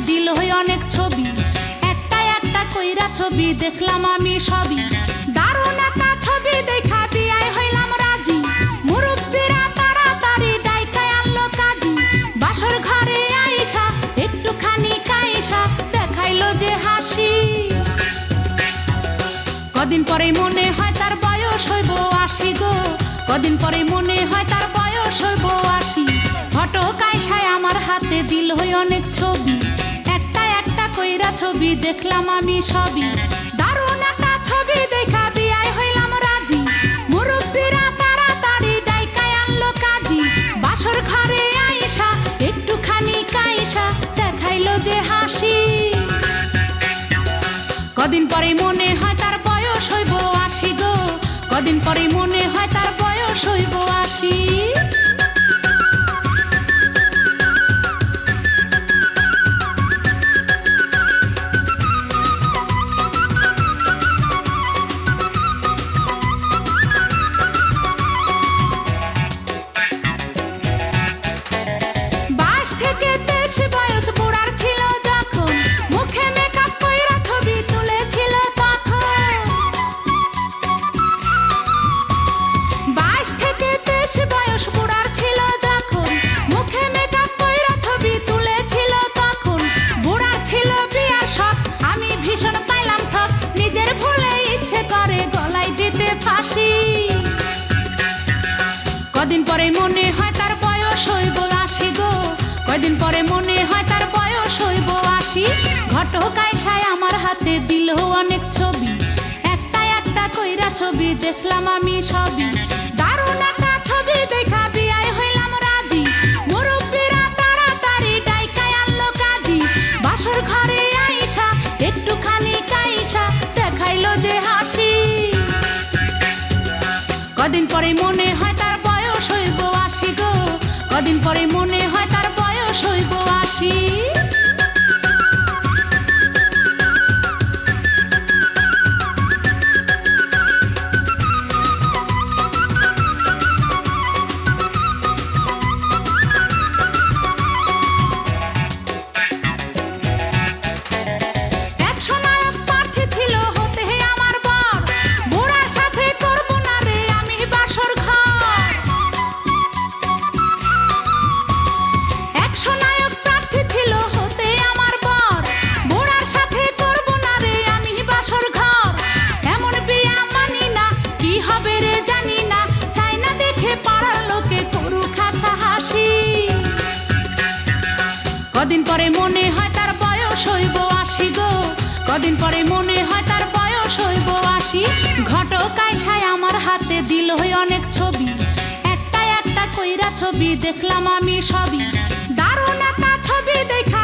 দিল অনেক ছবি, একটা একটা কইরা ছবি দেখলাম আমি সবই। দারুণ একটা ছবি দেখা বিয়ায় হইলাম রাজি, মুরব্বিরা তাড়াতাড়ি ডাইকায় আনলো কাজী। বাসর ঘরে আইসা একটুখানি কাইসা দেখাইলো যে হাসি। কদিন পরে মনে হয় তার বয়স হইব ৮০ গো, কদিন পরে মনে হয় তার বয়স হইব ৮০। ফটো কাইসায় আমার হাতে দিল অনেক ছবি, একটা একটা কইরা ছবি দেখলাম আমি সবই। দারুণ একটা ছবি দেখা বিয়ায় হইলাম রাজি, মুরব্বিরা তাড়াতাড়ি ডাইকায় আনলো কাজী। বাসর ঘরে আইসা একটুখানি কাইসা দেখাইলো যে হাসি। কদিন পরে মনে হয় তার বয়স হইব ৮০ গো, কদিন পরে মনে হয় তার বয়স হইব ৮০। বয়স বুড়ার ছিল যখন, মুখে মেকআপ কইরা ছবি তুলেছিল তখন। ২২ থেকে ২৩ বয়স বুড়ার ছিল যখন, মুখে মেকআপ কইরা ছবি তুলেছিল তখন। বুড়ার ছিল বিয়ার শখ, আমি ভীষণ পাইলাম ঠক, নিজের ভুলে ইচ্ছে করে গলায় দিতে ফাঁসি। কদিন পরে মনে হয় তার বয়স হইব ৮০ গো, কয়দিন পরে মনে হয় তার বয়স হইব ৮০। ঘটক আইসায় আমার হাতে দিল অনেক ছবি, একটা একটা কইরা ছবি দেখলাম আমি সবই। দারুণ একটা ছবি দেখা বিয়ায় হইলাম রাজি, মুরব্বিরা তাড়াতাড়ি ডাইকায় আনলো কাজী। বাসর ঘরে আইসা একটুখানি কাইসা দেখাইলো যে হাসি। কদিন পরে মনে হয় তার বয়স হইব ৮০ গো, কদিন পরে মনে হয় তার বয়স হইব ৮০। কদিন পরে মনে হয় তার বয়স হইব ৮০ গো, কদিন পরে মনে হয় তার বয়স হইব ৮০। ঘটক আইসায় আমার হাতে দিল অনেক ছবি, একটা একটা কইরা ছবি দেখলাম আমি সবই। দারুণ একটা ছবি দেখা